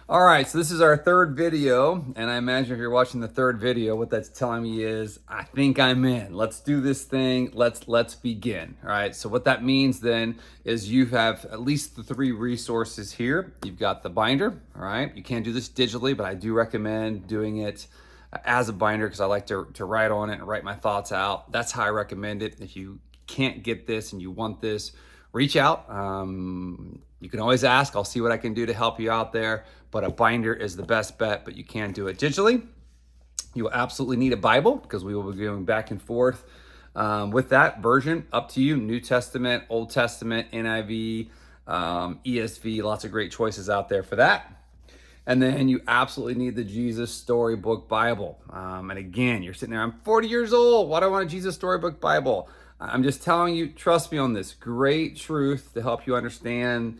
All right, so this is our third video, and I imagine if you're watching the third video, what that's telling me is, I think I'm in. Let's do this thing. Let's begin. All right. So what that means then is you have at least the three resources here. You've got the binder. All right. You can't do this digitally, but I do recommend doing it as a binder because I like to write on it and write my thoughts out. That's how I recommend it. If you can't get this and you want this, reach out. You can always ask. I'll see what I can do to help you out there. But a binder is the best bet, but you can do it digitally. You will absolutely need a Bible because we will be going back and forth with that version. Up to you. New Testament, Old Testament, NIV, ESV, lots of great choices out there for that. And then you absolutely need the Jesus Storybook Bible. And again, you're sitting there, I'm 40 years old. Why do I want a Jesus Storybook Bible? I'm just telling you, trust me on this. Great truth to help you understand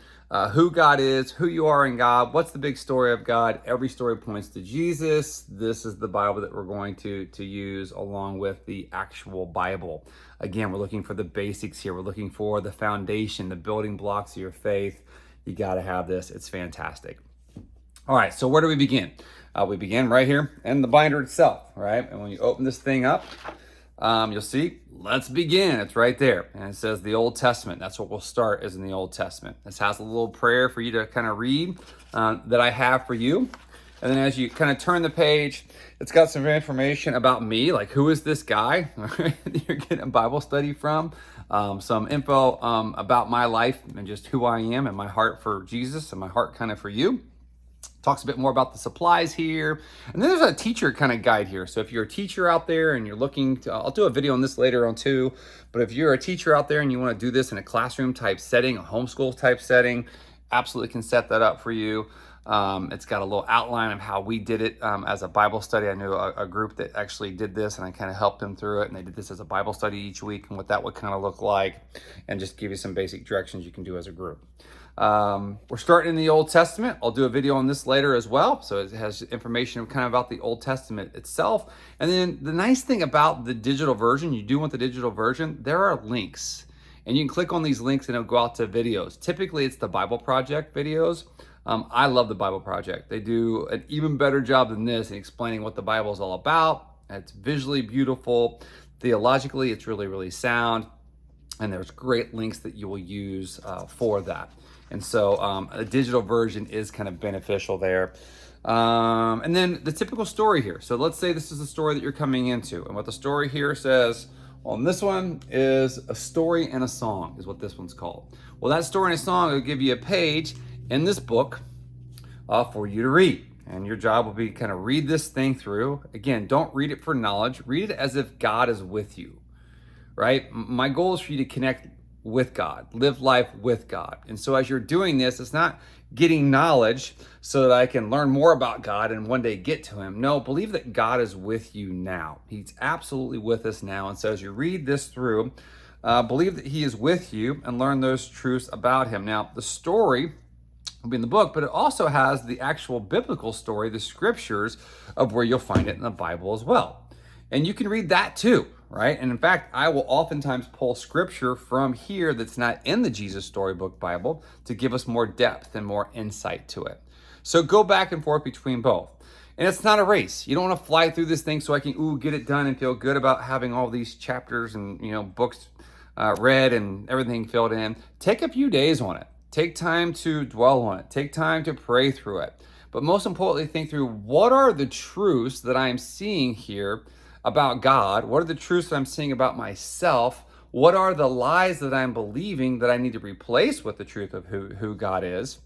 who God is, who you are in God, what's the big story of God. Every story points to Jesus. This is the Bible that we're going to use along with the actual Bible. Again, we're looking for the basics here. We're looking for the foundation, the building blocks of your faith. You got to have this. It's fantastic. All right, so where do we begin? We begin right here in the binder itself, right? And when you open this thing up, you'll see, let's begin. It's right there. And it says the Old Testament. That's what we'll start is in the Old Testament. This has a little prayer for you to kind of read that I have for you. And then as you kind of turn the page, it's got some information about me, like who is this guy you're getting a Bible study from, some info about my life and just who I am and my heart for Jesus and my heart kind of for you. Talks a bit more about the supplies here. And then there's a teacher kind of guide here. So if you're a teacher out there and you're looking to, I'll do a video on this later on too, but if you're a teacher out there and you want to do this in a classroom type setting, a homeschool type setting, absolutely can set that up for you. It's got a little outline of how we did it as a Bible study. I knew a group that actually did this and I kind of helped them through it. And they did this as a Bible study each week and what that would kind of look like and just give you some basic directions you can do as a group. We're starting in the Old Testament. I'll do a video on this later as well. So it has information kind of about the Old Testament itself. And then the nice thing about the digital version, you do want the digital version, there are links. And you can click on these links and it'll go out to videos. Typically, it's the Bible Project videos. I love the Bible Project. They do an even better job than this in explaining what the Bible is all about. It's visually beautiful. Theologically, it's really, really sound. And there's great links that you will use for that. And so a digital version is kind of beneficial there. And then the typical story here. So let's say this is the story that you're coming into. And what the story here says on this one is a story and a song is what this one's called. Well, that story and a song will give you a page in this book for you to read. And your job will be kind of read this thing through. Again, don't read it for knowledge. Read it as if God is with you, right? My goal is for you to connect with God, live life with God. And so as you're doing this, it's not getting knowledge so that I can learn more about God and one day get to him. No, believe that God is with you now. He's absolutely with us now. And so as you read this through, believe that he is with you and learn those truths about him. Now, the story will be in the book, but it also has the actual biblical story, the scriptures of where you'll find it in the Bible as well. And you can read that too, right? And in fact, I will oftentimes pull scripture from here that's not in the Jesus Storybook Bible to give us more depth and more insight to it. So go back and forth between both. And it's not a race. You don't want to fly through this thing so I can get it done and feel good about having all these chapters and books read and everything filled in. Take a few days on it. Take time to dwell on it. Take time to pray through it. But most importantly, think through what are the truths that I am seeing here about God? What are the truths that I'm seeing about myself? What are the lies that I'm believing that I need to replace with the truth of who God is?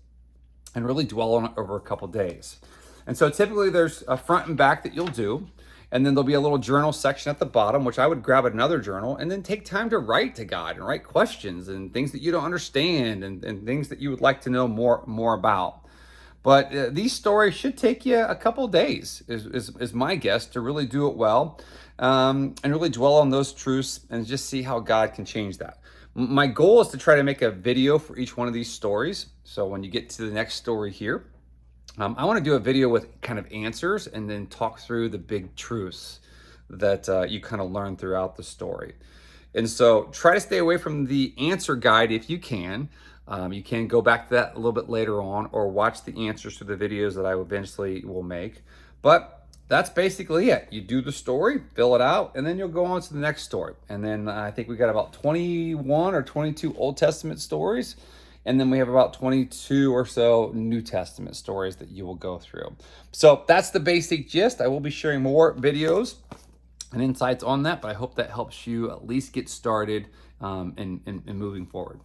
And really dwell on it over a couple days. And so typically there's a front and back that you'll do. And then there'll be a little journal section at the bottom, which I would grab another journal and then take time to write to God and write questions and things that you don't understand and things that you would like to know more about. But these stories should take you a couple days, is my guess, to really do it well and really dwell on those truths and just see how God can change that. My goal is to try to make a video for each one of these stories. So when you get to the next story here, I want to do a video with kind of answers and then talk through the big truths that you kind of learn throughout the story. And so try to stay away from the answer guide if you can. You can go back to that a little bit later on or watch the answers to the videos that I eventually will make. But that's basically it. You do the story, fill it out, and then you'll go on to the next story. And then I think we got about 21 or 22 Old Testament stories. And then we have about 22 or so New Testament stories that you will go through. So that's the basic gist. I will be sharing more videos and insights on that, but I hope that helps you at least get started in moving forward.